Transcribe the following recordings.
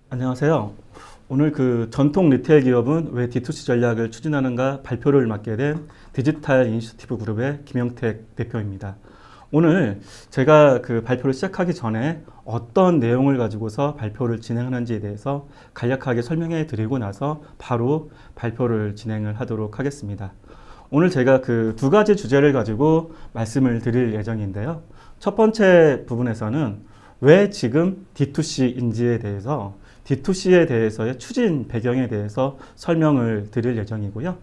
안녕하세요. 오늘 전통 리테일 기업은 왜 D2C 전략을 추진하는가 발표를 맡게 된 디지털 이니셔티브 그룹의 김영택 대표입니다. 오늘 제가 발표를 시작하기 전에 어떤 내용을 가지고서 발표를 진행하는지에 대해서 간략하게 설명해 드리고 나서 바로 발표를 진행을 하도록 하겠습니다. 오늘 제가 두 가지 주제를 가지고 말씀을 드릴 예정인데요. 첫 번째 부분에서는 왜 지금 D2C인지에 대해서 D2C에 대해서의 추진 배경에 대해서 설명을 드릴 예정이고요.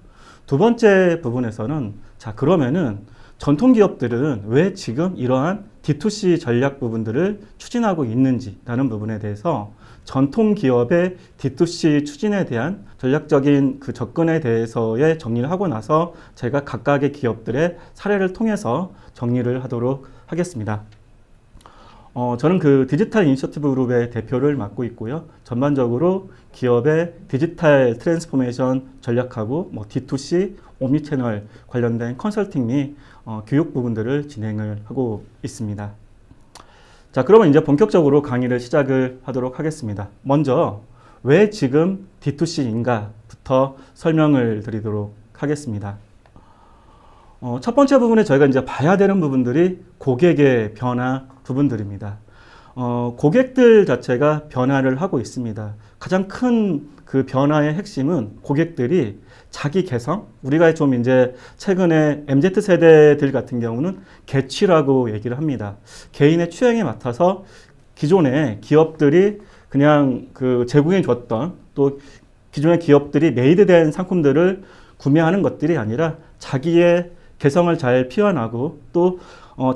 두 번째 부분에서는 그러면은 전통 기업들은 왜 지금 이러한 D2C 전략 부분들을 추진하고 있는지라는 부분에 대해서 전통 기업의 D2C 추진에 대한 전략적인 접근에 대해서의 정리를 하고 나서 제가 각각의 기업들의 사례를 통해서 정리를 하도록 하겠습니다. 저는 디지털 이니셔티브 그룹의 대표를 맡고 있고요. 전반적으로 기업의 디지털 트랜스포메이션 전략하고 D2C, 옴니채널 관련된 컨설팅 및 교육 부분들을 진행을 하고 있습니다. 자, 그러면 이제 본격적으로 강의를 시작을 하도록 하겠습니다. 먼저 왜 지금 D2C인가부터 설명을 드리도록 하겠습니다. 첫 번째 부분에 저희가 이제 봐야 되는 부분들이 고객의 변화 부분들입니다. 고객들 자체가 변화를 하고 있습니다. 가장 큰 변화의 핵심은 고객들이 자기 개성, 우리가 좀 이제 최근에 MZ세대들 같은 경우는 개취라고 얘기를 합니다. 개인의 취향에 맡아서 기존의 기업들이 그냥 제공해 줬던 또 기존의 기업들이 메이드된 상품들을 구매하는 것들이 아니라 자기의 개성을 잘 표현하고 또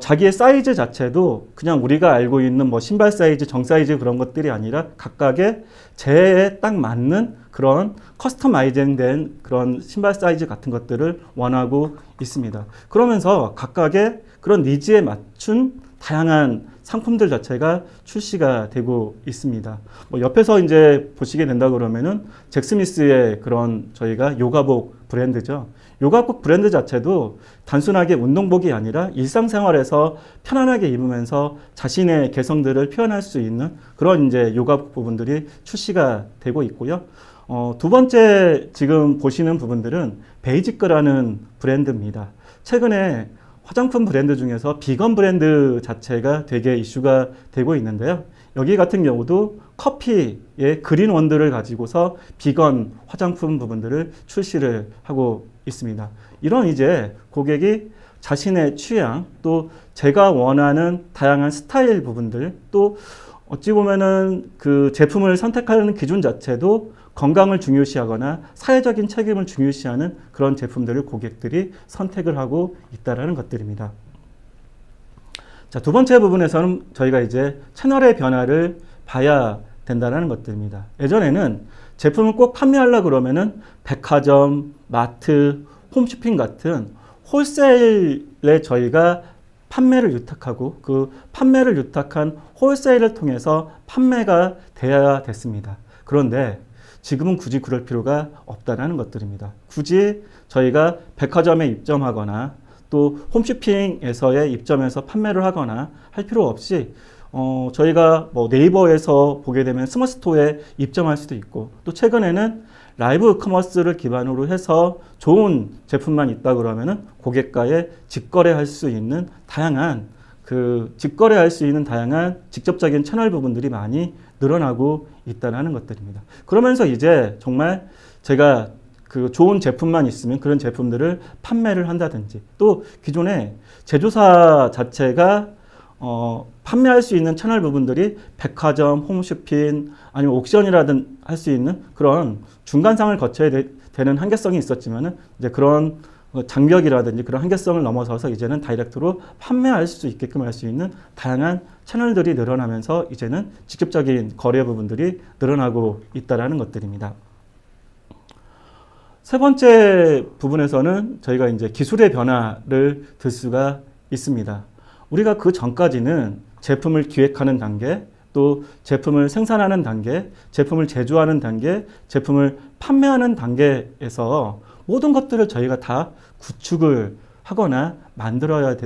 자기의 사이즈 자체도 그냥 우리가 알고 있는 신발 사이즈, 정 사이즈 그런 것들이 아니라 각각의 제에 딱 맞는 그런 커스터마이징된 그런 신발 사이즈 같은 것들을 원하고 있습니다. 그러면서 각각의 그런 니즈에 맞춘 다양한 상품들 자체가 출시가 되고 있습니다. 옆에서 이제 보시게 된다 그러면은 잭스미스의 그런 저희가 요가복 브랜드죠. 요가복 브랜드 자체도 단순하게 운동복이 아니라 일상생활에서 편안하게 입으면서 자신의 개성들을 표현할 수 있는 그런 이제 요가복 부분들이 출시가 되고 있고요. 두 번째 지금 보시는 부분들은 베이지크라는 브랜드입니다. 최근에 화장품 브랜드 중에서 비건 브랜드 자체가 되게 이슈가 되고 있는데요. 여기 같은 경우도 커피의 그린 원두를 가지고서 비건 화장품 부분들을 출시를 하고 있습니다. 이런 이제 고객이 자신의 취향 또 제가 원하는 다양한 스타일 부분들 또 어찌 보면은 제품을 선택하는 기준 자체도 건강을 중요시하거나 사회적인 책임을 중요시하는 그런 제품들을 고객들이 선택을 하고 있다는 것들입니다. 자, 두 번째 부분에서는 저희가 이제 채널의 변화를 봐야 된다는 것들입니다. 예전에는 제품을 꼭 판매하려고 그러면은 백화점, 마트, 홈쇼핑 같은 홀세일에 저희가 판매를 유탁하고 판매를 유탁한 홀세일을 통해서 판매가 돼야 됐습니다. 그런데 지금은 굳이 그럴 필요가 없다는 것들입니다. 굳이 저희가 백화점에 입점하거나 또 홈쇼핑에서의 입점해서 판매를 하거나 할 필요 없이 저희가 네이버에서 보게 되면 스마트스토어에 입점할 수도 있고 또 최근에는 라이브 커머스를 기반으로 해서 좋은 제품만 있다 그러면은 고객과의 직거래할 수 있는 다양한 직거래할 수 있는 다양한 직접적인 채널 부분들이 많이 늘어나고 있다는 것들입니다. 그러면서 이제 정말 제가 좋은 제품만 있으면 그런 제품들을 판매를 한다든지 또 기존에 제조사 자체가 판매할 수 있는 채널 부분들이 백화점, 홈쇼핑 아니면 옥션이라든 할 수 있는 그런 중간상을 거쳐야 되는 한계성이 있었지만은 이제 그런 장벽이라든지 그런 한계성을 넘어서서 이제는 다이렉트로 판매할 수 있게끔 할 수 있는 다양한 채널들이 늘어나면서 이제는 직접적인 거래 부분들이 늘어나고 있다는 것들입니다. 세 번째 부분에서는 저희가 이제 기술의 변화를 들 수가 있습니다. 우리가 그 전까지는 제품을 기획하는 단계, 또 제품을 생산하는 단계, 제품을 제조하는 단계, 제품을 판매하는 단계에서 모든 것들을 저희가 다 구축을 하거나 만들어야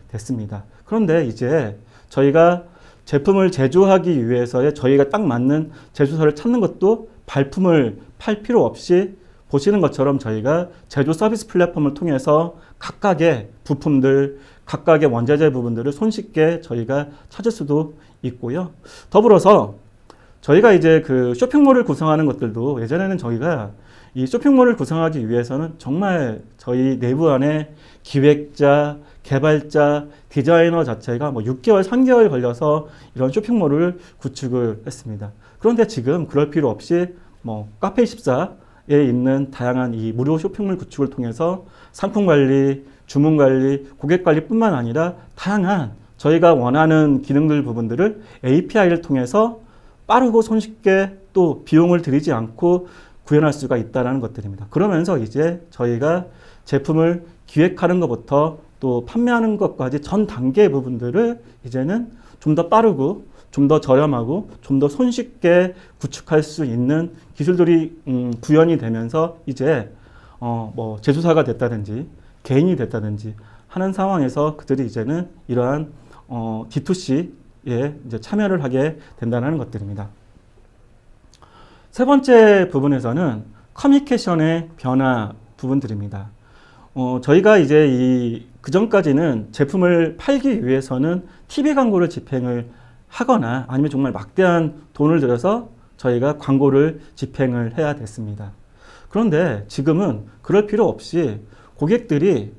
됐습니다. 그런데 이제 저희가 제품을 제조하기 위해서의 저희가 딱 맞는 제조사를 찾는 것도 발품을 팔 필요 없이 보시는 것처럼 저희가 제조 서비스 플랫폼을 통해서 각각의 부품들, 각각의 원자재 부분들을 손쉽게 저희가 찾을 수도 있고요. 더불어서 저희가 이제 그 쇼핑몰을 구성하는 것들도 예전에는 저희가 이 쇼핑몰을 구성하기 위해서는 정말 저희 내부 안에 기획자, 개발자, 디자이너 자체가 뭐 6개월, 3개월 걸려서 이런 쇼핑몰을 구축을 했습니다. 그런데 지금 그럴 필요 없이 뭐 카페24에 있는 다양한 이 무료 쇼핑몰 구축을 통해서 상품 관리, 주문 관리, 고객 관리뿐만 아니라 다양한 저희가 원하는 기능들 부분들을 API를 통해서 빠르고 손쉽게 또 비용을 들이지 않고 구현할 수가 있다는 것들입니다. 그러면서 이제 저희가 제품을 기획하는 것부터 또 판매하는 것까지 전 단계 부분들을 이제는 좀 더 빠르고 좀 더 저렴하고 좀 더 손쉽게 구축할 수 있는 기술들이 구현이 되면서 이제 뭐 제조사가 됐다든지 개인이 됐다든지 하는 상황에서 그들이 이제는 이러한 D2C에 이제 참여를 하게 된다는 것들입니다. 세 번째 부분에서는 커뮤니케이션의 변화 부분들입니다. 저희가 이제 그 전까지는 제품을 팔기 위해서는 TV 광고를 집행을 하거나 아니면 정말 막대한 돈을 들여서 저희가 광고를 집행을 해야 됐습니다. 그런데 지금은 그럴 필요 없이 고객들이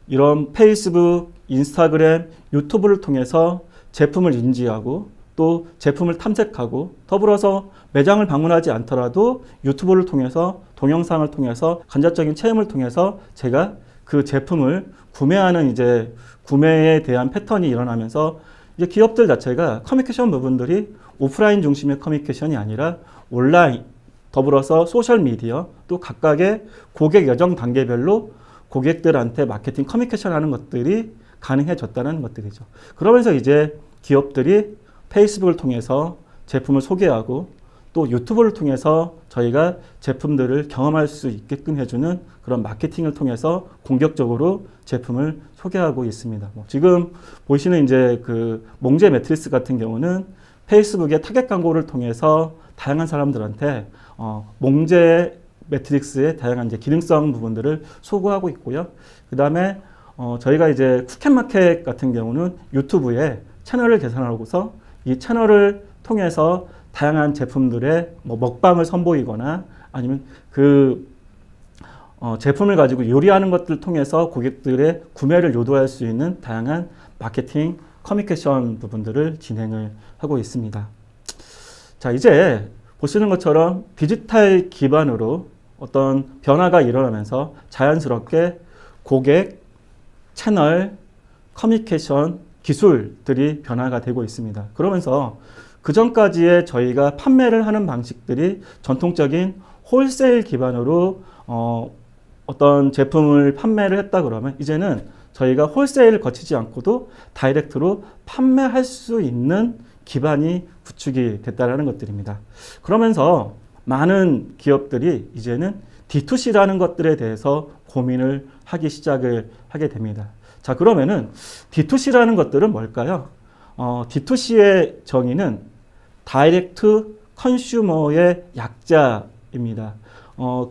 이런 페이스북, 인스타그램, 유튜브를 통해서 제품을 인지하고 또 제품을 탐색하고 더불어서 매장을 방문하지 않더라도 유튜브를 통해서 동영상을 통해서 간접적인 체험을 통해서 제가 그 제품을 구매하는 이제 구매에 대한 패턴이 일어나면서 이제 기업들 자체가 커뮤니케이션 부분들이 오프라인 중심의 커뮤니케이션이 아니라 온라인 더불어서 소셜 미디어 또 각각의 고객 여정 단계별로 고객들한테 마케팅 커뮤니케이션 하는 것들이 가능해졌다는 것들이죠. 그러면서 이제 기업들이 페이스북을 통해서 제품을 소개하고 또 유튜브를 통해서 저희가 제품들을 경험할 수 있게끔 해주는 그런 마케팅을 통해서 공격적으로 제품을 소개하고 있습니다. 지금 보시는 이제 그 몽제 매트리스 같은 경우는 페이스북의 타겟 광고를 통해서 다양한 사람들한테 몽제 매트릭스의 다양한 이제 기능성 부분들을 소구하고 있고요. 그 다음에 저희가 이제 쿠켓마켓 같은 경우는 유튜브에 채널을 개설하고서 이 채널을 통해서 다양한 제품들의 뭐 먹방을 선보이거나 아니면 그 제품을 가지고 요리하는 것들을 통해서 고객들의 구매를 유도할 수 있는 다양한 마케팅 커뮤니케이션 부분들을 진행을 하고 있습니다. 자, 이제 보시는 것처럼 디지털 기반으로 어떤 변화가 일어나면서 자연스럽게 고객, 채널, 커뮤니케이션, 기술들이 변화가 되고 있습니다. 그러면서 그 전까지의 저희가 판매를 하는 방식들이 전통적인 홀세일 기반으로 어떤 제품을 판매를 했다 그러면 이제는 저희가 홀세일을 거치지 않고도 다이렉트로 판매할 수 있는 기반이 구축이 됐다는 것들입니다. 그러면서 많은 기업들이 이제는 D2C라는 것들에 대해서 고민을 하기 시작을 하게 됩니다. 자, 그러면은 D2C라는 것들은 뭘까요? D2C의 정의는 다이렉트 컨슈머의 약자입니다.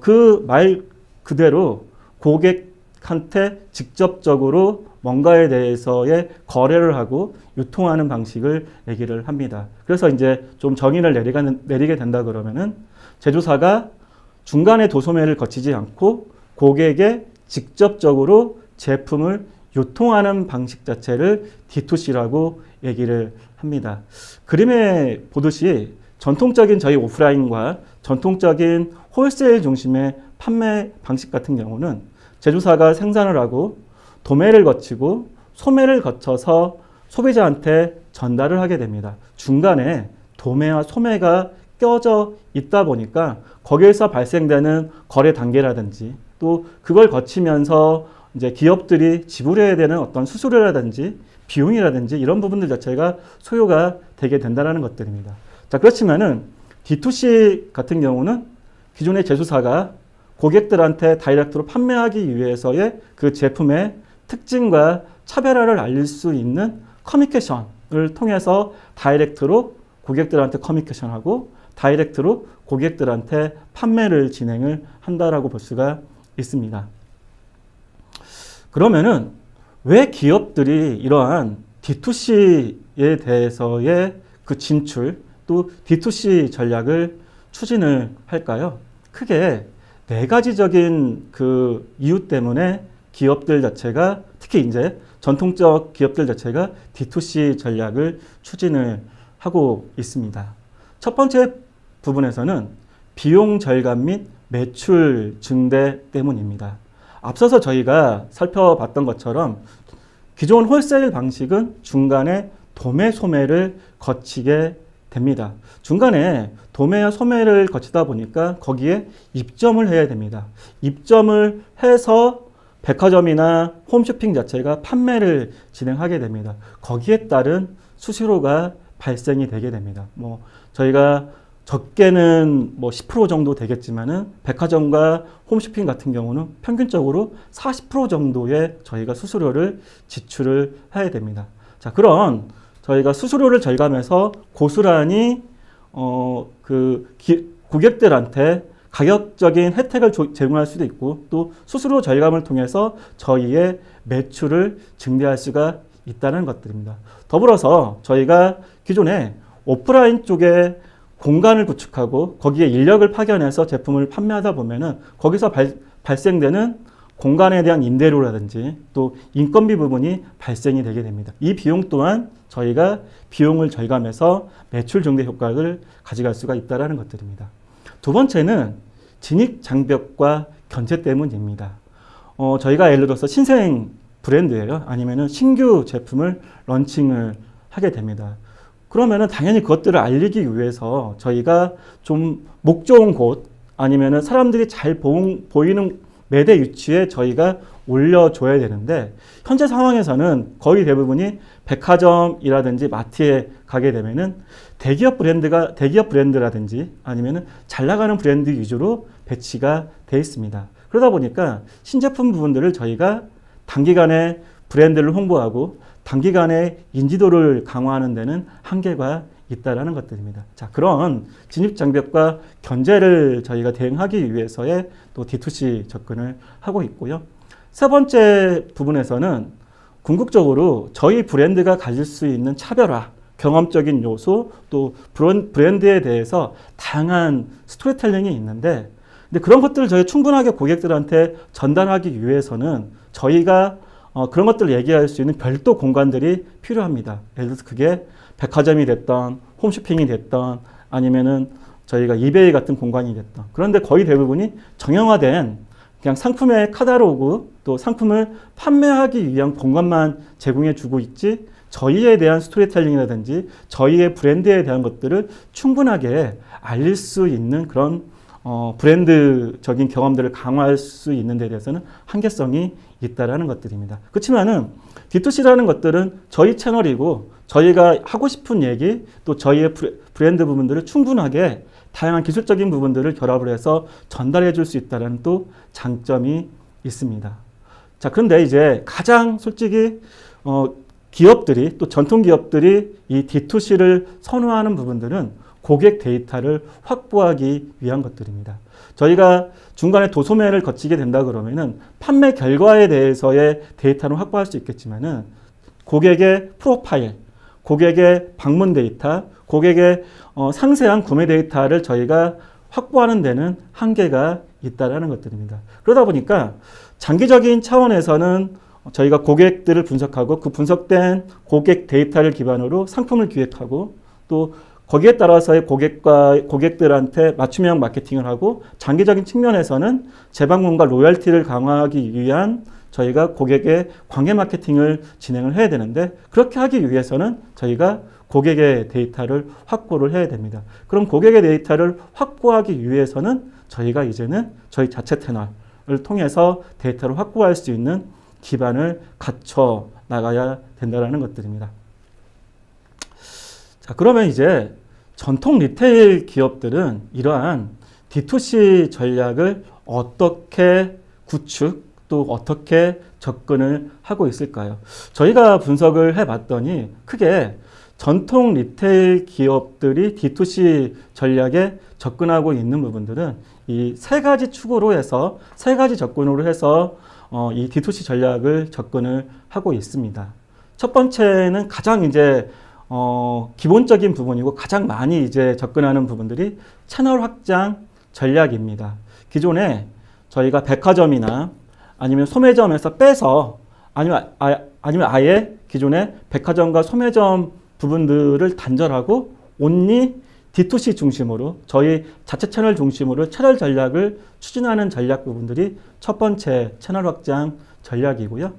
그 말 그대로 고객한테 직접적으로 뭔가에 대해서의 거래를 하고 유통하는 방식을 얘기를 합니다. 그래서 이제 좀 정의를 내리게 된다 그러면은 제조사가 중간에 도소매를 거치지 않고 고객에 직접적으로 제품을 유통하는 방식 자체를 D2C라고 얘기를 합니다. 그림에 보듯이 전통적인 저희 오프라인과 전통적인 홀세일 중심의 판매 방식 같은 경우는 제조사가 생산을 하고 도매를 거치고 소매를 거쳐서 소비자한테 전달을 하게 됩니다. 중간에 도매와 소매가 껴져 있다 보니까 거기에서 발생되는 거래 단계라든지 또 그걸 거치면서 이제 기업들이 지불해야 되는 어떤 수수료라든지 비용이라든지 이런 부분들 자체가 소요가 되게 된다는 것들입니다. 자, 그렇지만은 D2C 같은 경우는 기존의 제조사가 고객들한테 다이렉트로 판매하기 위해서의 그 제품의 특징과 차별화를 알릴 수 있는 커뮤니케이션을 통해서 다이렉트로 고객들한테 커뮤니케이션하고 다이렉트로 고객들한테 판매를 진행을 한다라고 볼 수가 있습니다. 그러면은 왜 기업들이 이러한 D2C에 대해서의 그 진출 또 D2C 전략을 추진을 할까요? 크게 네 가지적인 그 이유 때문에 기업들 자체가 특히 이제 전통적 기업들 자체가 D2C 전략을 추진을 하고 있습니다. 첫 번째 부분에서는 비용 절감 및 매출 증대 때문입니다. 앞서서 저희가 살펴봤던 것처럼 기존 홀세일 방식은 중간에 도매 소매를 거치게 됩니다. 중간에 도매와 소매를 거치다 보니까 거기에 입점을 해야 됩니다. 입점을 해서 백화점이나 홈쇼핑 자체가 판매를 진행하게 됩니다. 거기에 따른 수수료가 발생이 되게 됩니다. 뭐 저희가 적게는 뭐 10% 정도 되겠지만은 백화점과 홈쇼핑 같은 경우는 평균적으로 40% 정도의 저희가 수수료를 지출을 해야 됩니다. 자, 그런 저희가 수수료를 절감해서 고스란히 고객들한테 가격적인 혜택을 제공할 수도 있고 또 수수료 절감을 통해서 저희의 매출을 증대할 수가 있다는 것들입니다. 더불어서 저희가 기존에 오프라인 쪽에 공간을 구축하고 거기에 인력을 파견해서 제품을 판매하다 보면은 거기서 발생되는 공간에 대한 임대료라든지 또 인건비 부분이 발생이 되게 됩니다. 이 비용 또한 저희가 비용을 절감해서 매출 증대 효과를 가져갈 수가 있다는 것들입니다. 두 번째는 진입 장벽과 견제 때문입니다. 저희가 예를 들어서 신생 브랜드예요. 아니면은 신규 제품을 런칭을 하게 됩니다. 그러면은 당연히 그것들을 알리기 위해서 저희가 좀 목 좋은 곳 아니면은 사람들이 잘 보이는 매대 위치에 저희가 올려줘야 되는데 현재 상황에서는 거의 대부분이 백화점이라든지 마트에 가게 되면은 대기업 브랜드라든지 아니면은 잘 나가는 브랜드 위주로 배치가 되어 있습니다. 그러다 보니까 신제품 부분들을 저희가 단기간에 브랜드를 홍보하고 단기간에 인지도를 강화하는 데는 한계가 있다라는 것들입니다. 자, 그런 진입 장벽과 견제를 저희가 대응하기 위해서의 또 D2C 접근을 하고 있고요. 세 번째 부분에서는 궁극적으로 저희 브랜드가 가질 수 있는 차별화, 경험적인 요소, 또 브랜드에 대해서 다양한 스토리텔링이 있는데 근데 그런 것들을 저희 충분하게 고객들한테 전달하기 위해서는 저희가 그런 것들을 얘기할 수 있는 별도 공간들이 필요합니다. 예를 들어서 그게 백화점이 됐던 홈쇼핑이 됐던 아니면은 저희가 이베이 같은 공간이 됐던 그런데 거의 대부분이 정형화된 그냥 상품의 카탈로그 또 상품을 판매하기 위한 공간만 제공해 주고 있지 저희에 대한 스토리텔링이라든지 저희의 브랜드에 대한 것들을 충분하게 알릴 수 있는 그런 브랜드적인 경험들을 강화할 수 있는 데 대해서는 한계성이 있다라는 것들입니다. 그렇지만은 D2C라는 것들은 저희 채널이고 저희가 하고 싶은 얘기 또 저희의 브랜드 부분들을 충분하게 다양한 기술적인 부분들을 결합을 해서 전달해 줄 수 있다는 또 장점이 있습니다. 자, 그런데 이제 가장 솔직히 기업들이 또 전통 기업들이 이 D2C를 선호하는 부분들은 고객 데이터를 확보하기 위한 것들입니다. 저희가 중간에 도소매를 거치게 된다 그러면은 판매 결과에 대해서의 데이터는 확보할 수 있겠지만은 고객의 프로파일, 고객의 방문 데이터, 고객의 상세한 구매 데이터를 저희가 확보하는 데는 한계가 있다라는 것들입니다. 그러다 보니까 장기적인 차원에서는 저희가 고객들을 분석하고 그 분석된 고객 데이터를 기반으로 상품을 기획하고 또 거기에 따라서의 고객들한테 맞춤형 마케팅을 하고 장기적인 측면에서는 재방문과 로열티를 강화하기 위한 저희가 고객의 관계 마케팅을 진행을 해야 되는데 그렇게 하기 위해서는 저희가 고객의 데이터를 확보를 해야 됩니다. 그럼 고객의 데이터를 확보하기 위해서는 저희가 이제는 저희 자체 채널을 통해서 데이터를 확보할 수 있는 기반을 갖춰 나가야 된다는 것들입니다. 자, 그러면 이제 전통 리테일 기업들은 이러한 D2C 전략을 어떻게 구축 또 어떻게 접근을 하고 있을까요? 저희가 분석을 해봤더니 크게 전통 리테일 기업들이 D2C 전략에 접근하고 있는 부분들은 이 세 가지 축으로 해서 세 가지 접근으로 해서 이 D2C 전략을 접근을 하고 있습니다. 첫 번째는 가장 이제 기본적인 부분이고 가장 많이 이제 접근하는 부분들이 채널 확장 전략입니다. 기존에 저희가 백화점이나 아니면 소매점에서 빼서 아니면 아예 기존에 백화점과 소매점 부분들을 단절하고 온리 D2C 중심으로 저희 자체 채널 중심으로 채널 전략을 추진하는 전략 부분들이 첫 번째 채널 확장 전략이고요.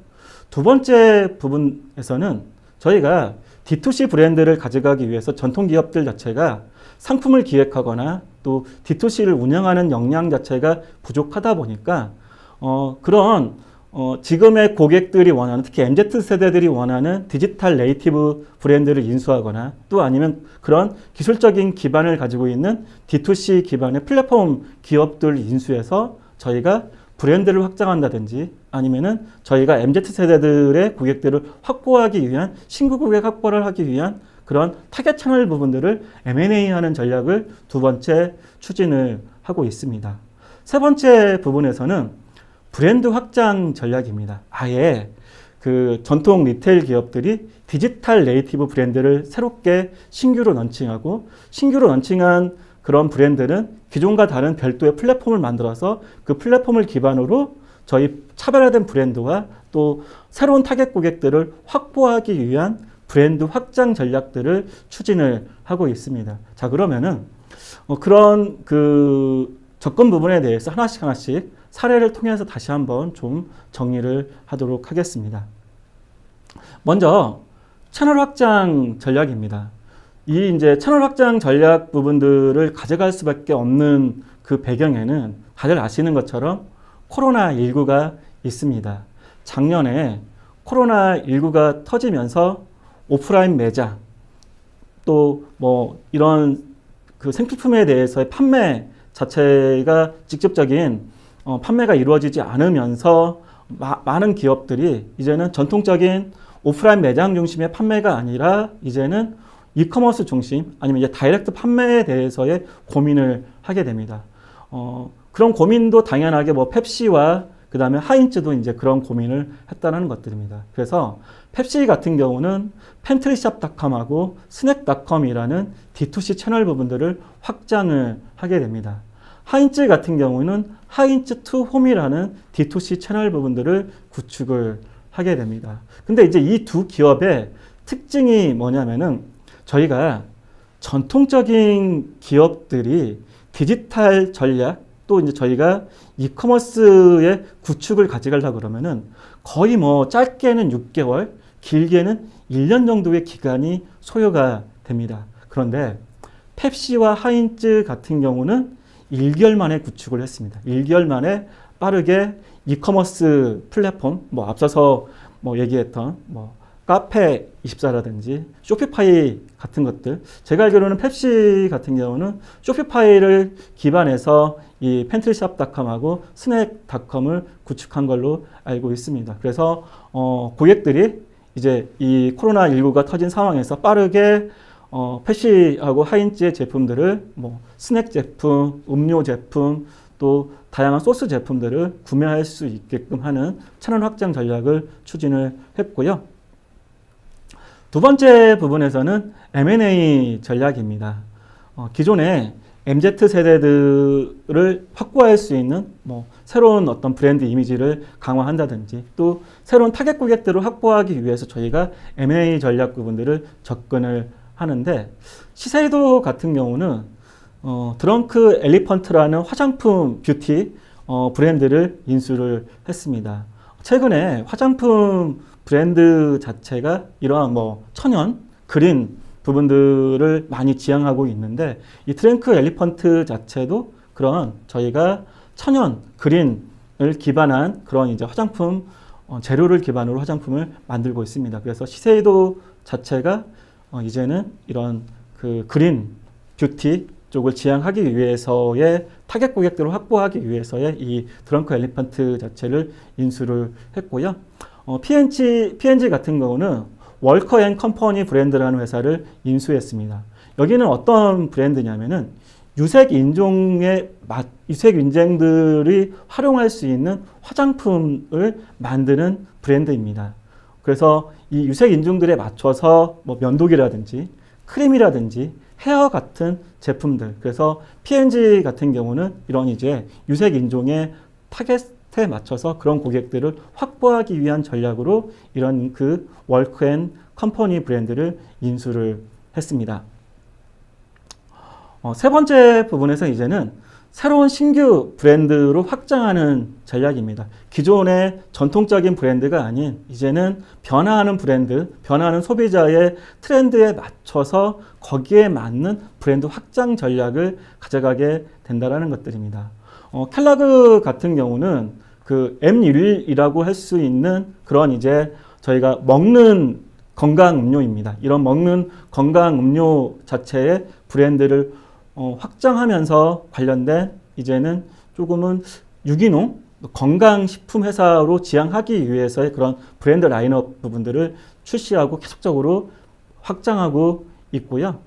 두 번째 부분에서는 저희가 D2C 브랜드를 가져가기 위해서 전통 기업들 자체가 상품을 기획하거나 또 D2C를 운영하는 역량 자체가 부족하다 보니까 그런 지금의 고객들이 원하는 특히 MZ세대들이 원하는 디지털 네이티브 브랜드를 인수하거나 또 아니면 그런 기술적인 기반을 가지고 있는 D2C 기반의 플랫폼 기업들 인수해서 저희가 브랜드를 확장한다든지 아니면은 저희가 MZ세대들의 고객들을 확보하기 위한 신규 고객 확보를 하기 위한 그런 타겟 채널 부분들을 M&A 하는 전략을 두 번째 추진을 하고 있습니다. 세 번째 부분에서는 브랜드 확장 전략입니다. 아예 그 전통 리테일 기업들이 디지털 네이티브 브랜드를 새롭게 신규로 런칭하고 신규로 런칭한 그런 브랜드는 기존과 다른 별도의 플랫폼을 만들어서 그 플랫폼을 기반으로 저희 차별화된 브랜드와 또 새로운 타겟 고객들을 확보하기 위한 브랜드 확장 전략들을 추진을 하고 있습니다. 자, 그러면은 그런 그 접근 부분에 대해서 하나씩 사례를 통해서 다시 한번 좀 정리를 하도록 하겠습니다. 먼저 채널 확장 전략입니다. 이 이제 채널 확장 전략 부분들을 가져갈 수밖에 없는 그 배경에는 다들 아시는 것처럼 코로나19가 있습니다. 작년에 코로나19가 터지면서 오프라인 매장 또 뭐 이런 그 생필품에 대해서의 판매 자체가 직접적인 판매가 이루어지지 않으면서 많은 기업들이 이제는 전통적인 오프라인 매장 중심의 판매가 아니라 이제는 이커머스 중심 아니면 이제 다이렉트 판매에 대해서의 고민을 하게 됩니다. 그런 고민도 당연하게 뭐 펩시와 그 다음에 하인츠도 이제 그런 고민을 했다는 것들입니다. 그래서 펩시 같은 경우는 팬트리샵닷컴하고 스낵닷컴이라는 D2C 채널 부분들을 확장을 하게 됩니다. 하인츠 같은 경우는 하인츠 투 홈이라는 D2C 채널 부분들을 구축을 하게 됩니다. 근데 이제 이 두 기업의 특징이 뭐냐면은 저희가 전통적인 기업들이 디지털 전략 또 이제 저희가 이커머스의 구축을 가져가려고 그러면은 거의 뭐 짧게는 6개월, 길게는 1년 정도의 기간이 소요가 됩니다. 그런데 펩시와 하인츠 같은 경우는 1개월 만에 구축을 했습니다. 1개월 만에 빠르게 이커머스 플랫폼, 뭐 앞서서 뭐 얘기했던 뭐 카페24라든지 쇼피파이 같은 것들, 제가 알기로는 펩시 같은 경우는 쇼피파이를 기반해서 이 팬트리샵닷컴하고 스낵닷컴을 구축한 걸로 알고 있습니다. 그래서 고객들이 이제 이 코로나19가 터진 상황에서 빠르게 펩시하고 하인츠의 제품들을 뭐 스낵 제품, 음료 제품, 또 다양한 소스 제품들을 구매할 수 있게끔 하는 채널 확장 전략을 추진을 했고요. 두 번째 부분에서는 M&A 전략입니다. 기존에 MZ세대들을 확보할 수 있는 뭐 새로운 어떤 브랜드 이미지를 강화한다든지 또 새로운 타겟 고객들을 확보하기 위해서 저희가 M&A 전략 부분들을 접근을 하는데 시세이도 같은 경우는 드렁크 엘리펀트라는 화장품 뷰티 브랜드를 인수를 했습니다. 최근에 화장품 브랜드 자체가 이러한 뭐 천연, 그린 부분들을 많이 지향하고 있는데 이 드렁크 엘리펀트 자체도 그런 저희가 천연, 그린을 기반한 그런 이제 화장품 재료를 기반으로 화장품을 만들고 있습니다. 그래서 시세이도 자체가 이제는 이런 그 그린 뷰티 쪽을 지향하기 위해서의 타겟 고객들을 확보하기 위해서의 이 드렁큰 엘리펀트 자체를 인수를 했고요. P&G 같은 경우는 월커 앤 컴퍼니 브랜드라는 회사를 인수했습니다. 여기는 어떤 브랜드냐면은 유색 인종들이 활용할 수 있는 화장품을 만드는 브랜드입니다. 그래서 이 유색 인종들에 맞춰서 뭐 면도기라든지 크림이라든지 헤어 같은 제품들, 그래서 P&G 같은 경우는 이런 이제 유색 인종의 타겟에 맞춰서 그런 고객들을 확보하기 위한 전략으로 이런 그 월크 앤 컴퍼니 브랜드를 인수를 했습니다. 세 번째 부분에서 이제는 새로운 신규 브랜드로 확장하는 전략입니다. 기존의 전통적인 브랜드가 아닌 이제는 변화하는 브랜드, 변화하는 소비자의 트렌드에 맞춰서 거기에 맞는 브랜드 확장 전략을 가져가게 된다는 것들입니다. 켈러그 같은 경우는 그 M1이라고 할 수 있는 그런 이제 저희가 먹는 건강 음료입니다. 이런 먹는 건강 음료 자체의 브랜드를 확장하면서 관련된 이제는 조금은 유기농 건강식품 회사로 지향하기 위해서의 그런 브랜드 라인업 부분들을 출시하고 계속적으로 확장하고 있고요.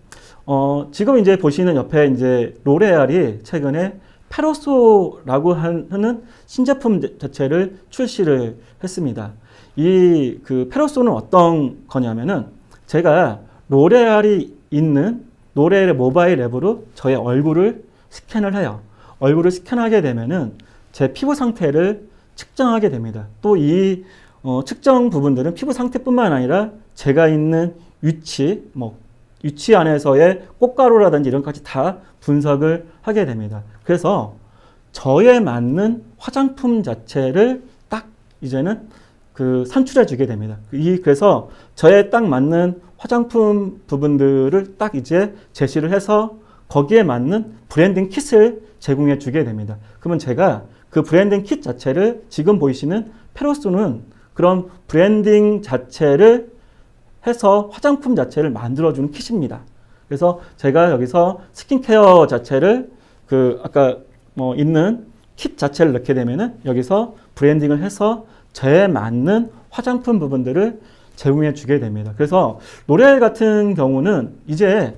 지금 이제 보시는 옆에 이제 로레알이 최근에 페로소라고 하는 신제품 자체를 출시를 했습니다. 이 그 페로소는 어떤 거냐면은 제가 로레알이 있는 로레알의 모바일 앱으로 저의 얼굴을 스캔을 해요. 얼굴을 스캔하게 되면은 제 피부 상태를 측정하게 됩니다. 또 이 측정 부분들은 피부 상태뿐만 아니라 제가 있는 위치, 위치 안에서의 꽃가루라든지 이런 것까지 다 분석을 하게 됩니다. 그래서 저에 맞는 화장품 자체를 딱 이제는 그 산출해 주게 됩니다. 그래서 저에 딱 맞는 화장품 부분들을 딱 이제 제시를 해서 거기에 맞는 브랜딩 킷을 제공해 주게 됩니다. 그러면 제가 그 브랜딩 킷 자체를 지금 보이시는 페로소는 그런 브랜딩 자체를 해서 화장품 자체를 만들어주는 킷입니다. 그래서 제가 여기서 스킨케어 자체를 그 아까 있는 킷 자체를 넣게 되면은 여기서 브랜딩을 해서 저에 맞는 화장품 부분들을 제공해 주게 됩니다. 그래서 로레알 같은 경우는 이제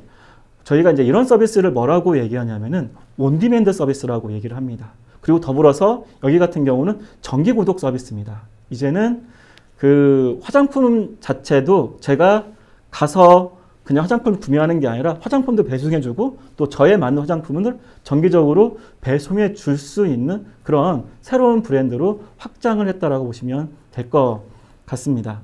저희가 이제 이런 서비스를 뭐라고 얘기하냐면은 온디맨드 서비스라고 얘기를 합니다. 그리고 더불어서 여기 같은 경우는 정기 구독 서비스입니다. 이제는 그 화장품 자체도 제가 가서 그냥 화장품을 구매하는 게 아니라 화장품도 배송해 주고 또 저에 맞는 화장품을 정기적으로 배송해 줄 수 있는 그런 새로운 브랜드로 확장을 했다라고 보시면 될 것 같습니다.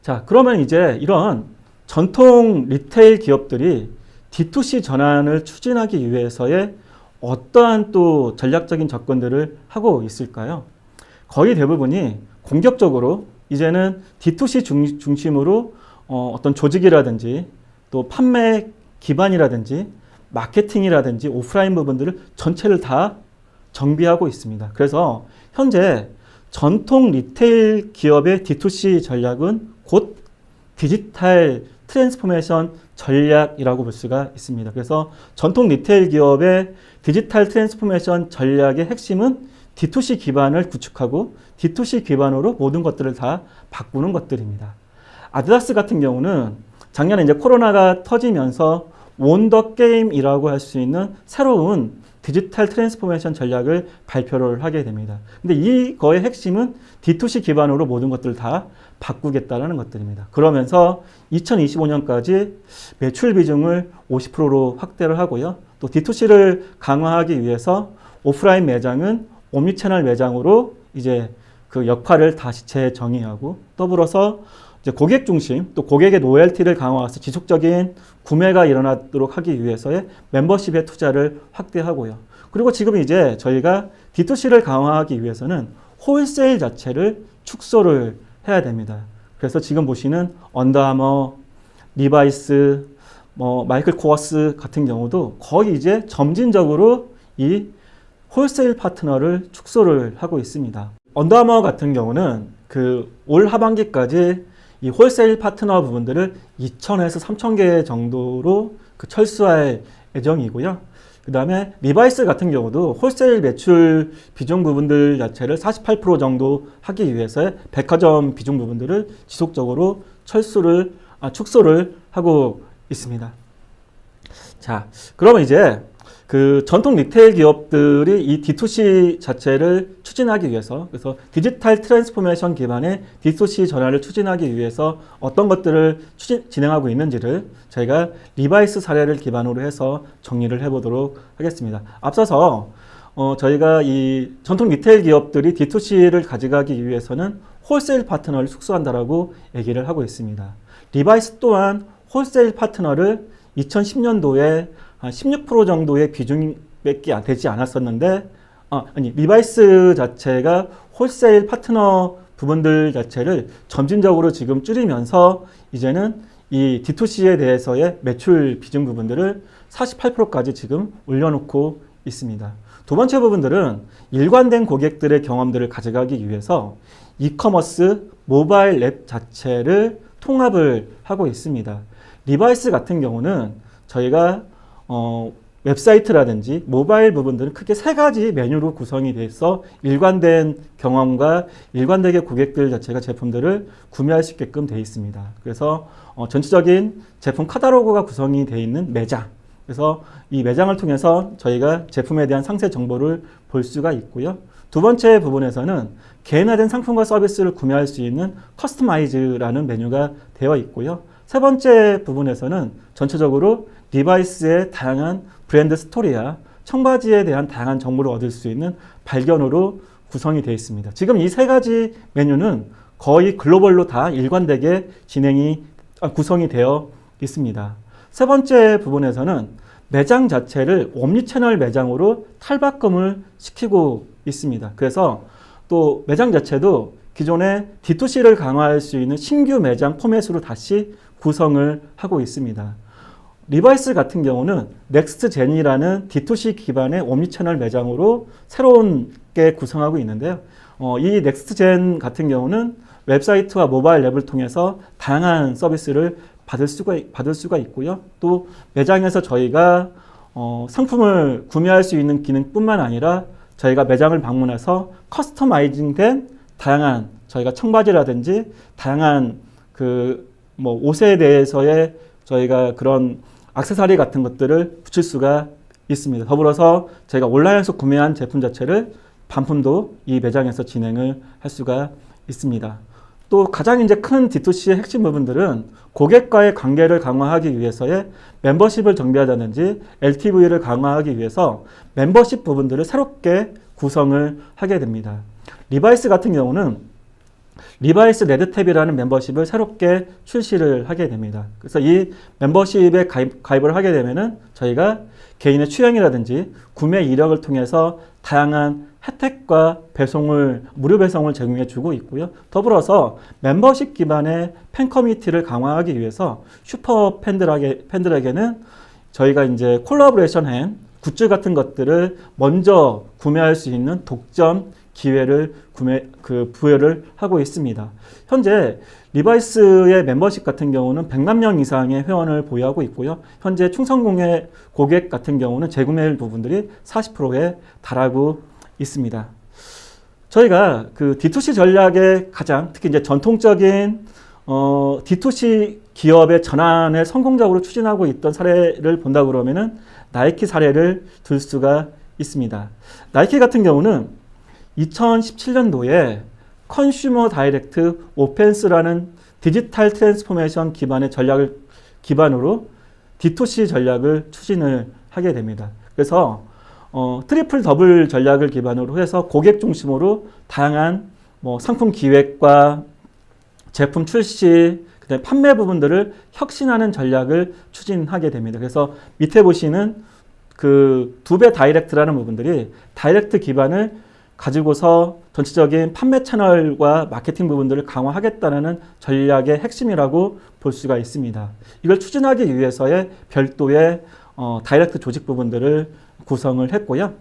자, 그러면 이제 이런 전통 리테일 기업들이 D2C 전환을 추진하기 위해서의 어떠한 또 전략적인 접근들을 하고 있을까요? 거의 대부분이 공격적으로 이제는 D2C 중심으로 어떤 조직이라든지 또 판매 기반이라든지 마케팅이라든지 오프라인 부분들을 전체를 다 정비하고 있습니다. 그래서 현재 전통 리테일 기업의 D2C 전략은 곧 디지털 트랜스포메이션 전략이라고 볼 수가 있습니다. 그래서 전통 리테일 기업의 디지털 트랜스포메이션 전략의 핵심은 D2C 기반을 구축하고 D2C 기반으로 모든 것들을 다 바꾸는 것들입니다. 아디다스 같은 경우는 작년에 이제 코로나가 터지면서 온더 게임이라고 할 수 있는 새로운 디지털 트랜스포메이션 전략을 발표를 하게 됩니다. 근데 이거의 핵심은 D2C 기반으로 모든 것들을 다 바꾸겠다는 것들입니다. 그러면서 2025년까지 매출 비중을 50%로 확대를 하고요. 또 D2C를 강화하기 위해서 오프라인 매장은 옴니채널 매장으로 이제 그 역할을 다시 재정의하고 더불어서 이제 고객 중심 또 고객의 로열티를 강화해서 지속적인 구매가 일어나도록 하기 위해서의 멤버십의 투자를 확대하고요. 그리고 지금 이제 저희가 D2C를 강화하기 위해서는 홀세일 자체를 축소를 해야 됩니다. 그래서 지금 보시는 언더아머, 리바이스, 마이클 코어스 같은 경우도 거의 이제 점진적으로 이 홀세일 파트너를 축소를 하고 있습니다. 언더아머 같은 경우는 그 올 하반기까지 이 홀세일 파트너 부분들을 2,000에서 3,000개 정도로 철수할 예정이고요. 그 다음에 리바이스 같은 경우도 홀세일 매출 비중 부분들 자체를 48% 정도 하기 위해서 백화점 비중 부분들을 지속적으로 축소를 하고 있습니다. 자, 그러면 이제 그 전통 리테일 기업들이 이 D2C 자체를 추진하기 위해서, 그래서 디지털 트랜스포메이션 기반의 D2C 전환을 추진하기 위해서 어떤 것들을 진행하고 있는지를 저희가 리바이스 사례를 기반으로 해서 정리를 해보도록 하겠습니다. 앞서서 저희가 이 전통 리테일 기업들이 D2C를 가져가기 위해서는 홀세일 파트너를 축소한다라고 얘기를 하고 있습니다. 리바이스 또한 홀세일 파트너를 2010년도에 한 16% 정도의 비중밖에 되지 않았었는데, 리바이스 자체가 홀세일 파트너 부분들 자체를 점진적으로 지금 줄이면서 이제는 이 D2C에 대해서의 매출 비중 부분들을 48%까지 지금 올려놓고 있습니다. 두 번째 부분들은 일관된 고객들의 경험들을 가져가기 위해서 이커머스 모바일 앱 자체를 통합을 하고 있습니다. 리바이스 같은 경우는 저희가 웹사이트라든지 모바일 부분들은 크게 세 가지 메뉴로 구성이 돼서 일관된 경험과 일관되게 고객들 자체가 제품들을 구매할 수 있게끔 되어 있습니다. 그래서 전체적인 제품 카탈로그가 구성이 되어 있는 매장, 그래서 이 매장을 통해서 저희가 제품에 대한 상세 정보를 볼 수가 있고요. 두 번째 부분에서는 개인화된 상품과 서비스를 구매할 수 있는 커스터마이즈라는 메뉴가 되어 있고요. 세 번째 부분에서는 전체적으로 리바이스의 다양한 브랜드 스토리와 청바지에 대한 다양한 정보를 얻을 수 있는 발견으로 구성이 되어 있습니다. 지금 이 세 가지 메뉴는 거의 글로벌로 다 일관되게 구성이 되어 있습니다. 세 번째 부분에서는 매장 자체를 옴니채널 매장으로 탈바꿈을 시키고 있습니다. 그래서 또 매장 자체도 기존의 D2C를 강화할 수 있는 신규 매장 포맷으로 다시 구성을 하고 있습니다. 리바이스 같은 경우는 넥스트젠이라는 D2C 기반의 옴니채널 매장으로 새롭게 구성하고 있는데요. 이 넥스트젠 같은 경우는 웹사이트와 모바일 앱을 통해서 다양한 서비스를 받을 수가 있고요. 또 매장에서 저희가 상품을 구매할 수 있는 기능뿐만 아니라 저희가 매장을 방문해서 커스터마이징된 다양한 저희가 청바지라든지 다양한 옷에 대해서의 저희가 그런 액세서리 같은 것들을 붙일 수가 있습니다. 더불어서 저희가 온라인에서 구매한 제품 자체를 반품도 이 매장에서 진행을 할 수가 있습니다. 또 가장 이제 큰 D2C의 핵심 부분들은 고객과의 관계를 강화하기 위해서의 멤버십을 정비하다든지 LTV를 강화하기 위해서 멤버십 부분들을 새롭게 구성을 하게 됩니다. 리바이스 같은 경우는 리바이스 레드탭이라는 멤버십을 새롭게 출시를 하게 됩니다. 그래서 이 멤버십에 가입을 하게 되면은 저희가 개인의 취향이라든지 구매 이력을 통해서 다양한 혜택과 무료 배송을 제공해 주고 있고요. 더불어서 멤버십 기반의 팬 커뮤니티를 강화하기 위해서 슈퍼 팬들에게는 저희가 이제 콜라보레이션한 굿즈 같은 것들을 먼저 구매할 수 있는 독점 기회를 부여를 하고 있습니다. 현재 리바이스의 멤버십 같은 경우는 100만 명 이상의 회원을 보유하고 있고요. 현재 충성 고객 같은 경우는 재구매율 부분들이 40%에 달하고 있습니다. 저희가 그 D2C 전략의 특히 이제 전통적인 D2C 기업의 전환을 성공적으로 추진하고 있던 사례를 본다 그러면은 나이키 사례를 들 수가 있습니다. 나이키 같은 경우는 2017년도에 컨슈머 다이렉트 오펜스라는 디지털 트랜스포메이션 기반의 전략을 기반으로 D2C 전략을 추진을 하게 됩니다. 그래서 트리플 더블 전략을 기반으로 해서 고객 중심으로 다양한 상품 기획과 제품 출시, 그다음에 판매 부분들을 혁신하는 전략을 추진하게 됩니다. 그래서 밑에 보시는 그 2배 다이렉트라는 부분들이 다이렉트 기반을 가지고서 전체적인 판매 채널과 마케팅 부분들을 강화하겠다는 전략의 핵심이라고 볼 수가 있습니다. 이걸 추진하기 위해서의 별도의 다이렉트 조직 부분들을 구성을 했고요.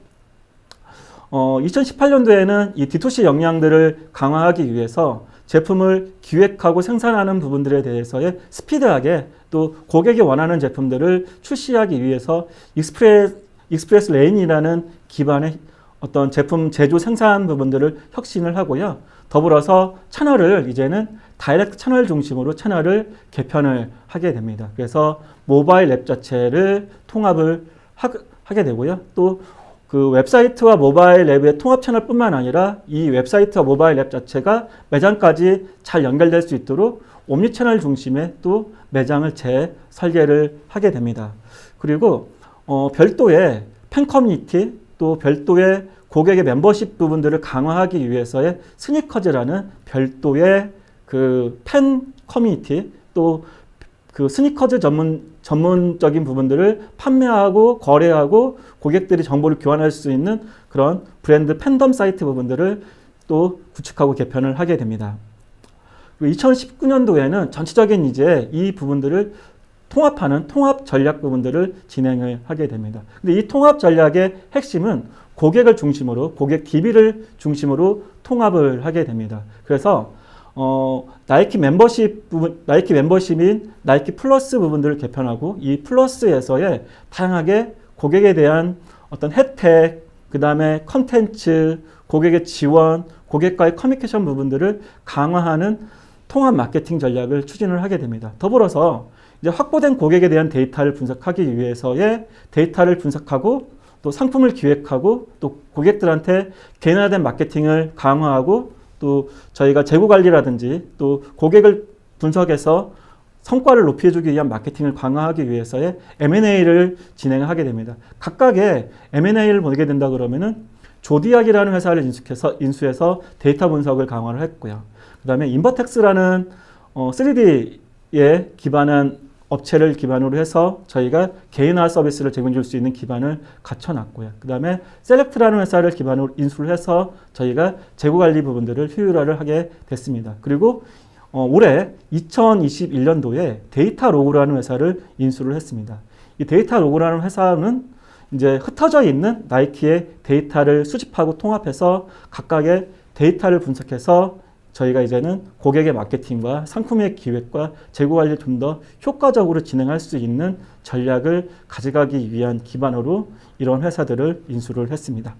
2018년도에는 이 D2C 역량들을 강화하기 위해서 제품을 기획하고 생산하는 부분들에 대해서의 스피드하게 또 고객이 원하는 제품들을 출시하기 위해서 익스프레스 레인이라는 기반의 어떤 제품 제조 생산 부분들을 혁신을 하고요. 더불어서 채널을 이제는 다이렉트 채널 중심으로 채널을 개편을 하게 됩니다. 그래서 모바일 앱 자체를 통합을 하게 되고요. 또 그 웹사이트와 모바일 앱의 통합 채널뿐만 아니라 이 웹사이트와 모바일 앱 자체가 매장까지 잘 연결될 수 있도록 옴니 채널 중심의 또 매장을 재설계를 하게 됩니다. 그리고 별도의 팬 커뮤니티 또 별도의 고객의 멤버십 부분들을 강화하기 위해서의 스니커즈라는 별도의 그 팬 커뮤니티 또 그 스니커즈 전문적인 부분들을 판매하고 거래하고 고객들이 정보를 교환할 수 있는 그런 브랜드 팬덤 사이트 부분들을 또 구축하고 개편을 하게 됩니다. 그리고 2019년도에는 전체적인 이제 이 부분들을 통합하는 통합 전략 부분들을 진행을 하게 됩니다. 근데 이 통합 전략의 핵심은 고객을 중심으로 고객 DB를 중심으로 통합을 하게 됩니다. 그래서 나이키 멤버십인 나이키 플러스 부분들을 개편하고 이 플러스에서의 다양하게 고객에 대한 어떤 혜택, 그 다음에 컨텐츠, 고객의 지원, 고객과의 커뮤니케이션 부분들을 강화하는 통합 마케팅 전략을 추진을 하게 됩니다. 더불어서 이제 확보된 고객에 대한 데이터를 분석하기 위해서의 데이터를 분석하고 또 상품을 기획하고 또 고객들한테 개인화된 마케팅을 강화하고 또 저희가 재고 관리라든지 또 고객을 분석해서 성과를 높여주기 위한 마케팅을 강화하기 위해서의 M&A를 진행하게 됩니다. 각각의 M&A를 보게 된다 그러면은 조디악이라는 회사를 인수해서 데이터 분석을 강화를 했고요. 그 다음에 인버텍스라는 3D에 기반한 업체를 기반으로 해서 저희가 개인화 서비스를 제공해 줄 수 있는 기반을 갖춰놨고요. 그 다음에 셀렉트라는 회사를 기반으로 인수를 해서 저희가 재고관리 부분들을 효율화를 하게 됐습니다. 그리고 올해 2021년도에 데이터로그라는 회사를 인수를 했습니다. 이 데이터로그라는 회사는 이제 흩어져 있는 나이키의 데이터를 수집하고 통합해서 각각의 데이터를 분석해서 저희가 이제는 고객의 마케팅과 상품의 기획과 재고 관리를 좀 더 효과적으로 진행할 수 있는 전략을 가져가기 위한 기반으로 이런 회사들을 인수를 했습니다.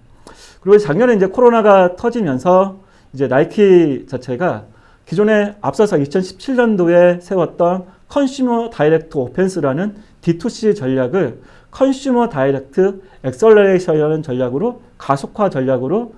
그리고 작년에 이제 코로나가 터지면서 이제 나이키 자체가 기존에 앞서서 2017년도에 세웠던 컨슈머 다이렉트 오펜스라는 D2C 전략을 컨슈머 다이렉트 엑셀러레이션이라는 전략으로 가속화 전략으로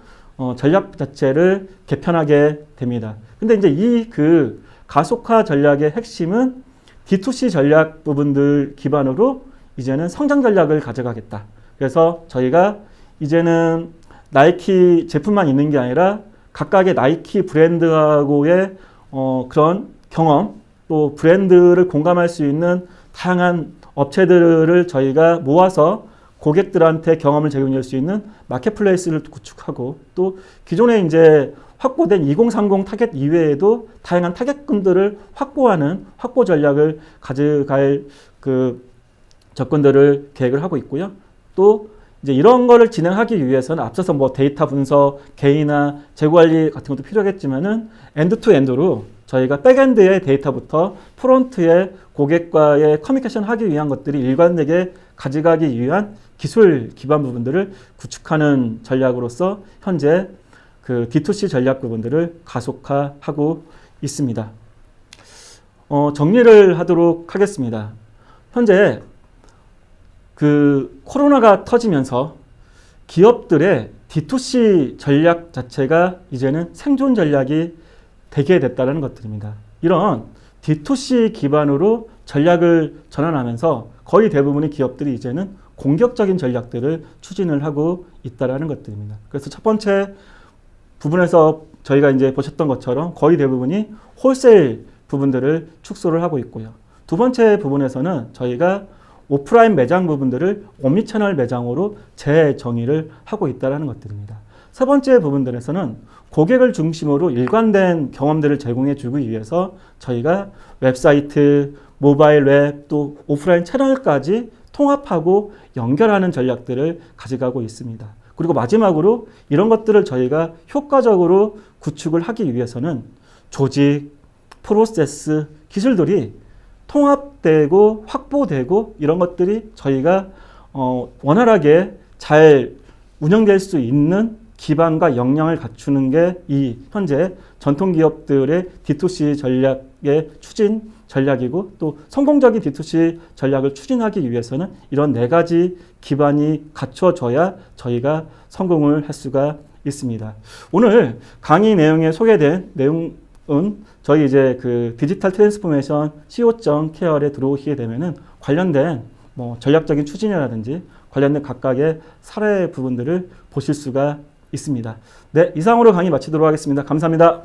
전략 자체를 개편하게 됩니다. 근데 이제 이 그 가속화 전략의 핵심은 D2C 전략 부분들 기반으로 이제는 성장 전략을 가져가겠다. 그래서 저희가 이제는 나이키 제품만 있는 게 아니라 각각의 나이키 브랜드하고의 그런 경험 또 브랜드를 공감할 수 있는 다양한 업체들을 저희가 모아서 고객들한테 경험을 제공해 줄 수 있는 마켓플레이스를 구축하고 또 기존에 이제 확보된 2030 타겟 이외에도 다양한 타겟군들을 확보하는 확보 전략을 가져갈 그 접근들을 계획을 하고 있고요. 또 이제 이런 거를 진행하기 위해서는 앞서서 뭐 데이터 분석, 개인화, 재고 관리 같은 것도 필요하겠지만은 엔드 투 엔드로 저희가 백엔드의 데이터부터 프론트의 고객과의 커뮤니케이션 하기 위한 것들이 일관되게 가져가기 위한 기술 기반 부분들을 구축하는 전략으로서 현재 그 D2C 전략 부분들을 가속화하고 있습니다. 정리를 하도록 하겠습니다. 현재 그 코로나가 터지면서 기업들의 D2C 전략 자체가 이제는 생존 전략이 되게 됐다는 것들입니다. 이런 D2C 기반으로 전략을 전환하면서 거의 대부분의 기업들이 이제는 공격적인 전략들을 추진을 하고 있다는 것들입니다. 그래서 첫 번째 부분에서 저희가 이제 보셨던 것처럼 거의 대부분이 홀세일 부분들을 축소를 하고 있고요. 두 번째 부분에서는 저희가 오프라인 매장 부분들을 옴니채널 매장으로 재정의를 하고 있다는 것들입니다. 세 번째 부분들에서는 고객을 중심으로 일관된 경험들을 제공해 주기 위해서 저희가 웹사이트, 모바일 웹, 또 오프라인 채널까지 통합하고 연결하는 전략들을 가져가고 있습니다. 그리고 마지막으로 이런 것들을 저희가 효과적으로 구축을 하기 위해서는 조직, 프로세스, 기술들이 통합되고 확보되고 이런 것들이 저희가 원활하게 잘 운영될 수 있는 기반과 역량을 갖추는 게 이 현재 전통기업들의 D2C 전략의 추진 전략이고, 또 성공적인 D2C 전략을 추진하기 위해서는 이런 네 가지 기반이 갖춰져야 저희가 성공을 할 수가 있습니다. 오늘 강의 내용에 소개된 내용은 저희 이제 그 디지털 트랜스포메이션 CO.KR에 들어오시게 되면은 관련된 전략적인 추진이라든지 관련된 각각의 사례 부분들을 보실 수가 있습니다. 네, 이상으로 강의 마치도록 하겠습니다. 감사합니다.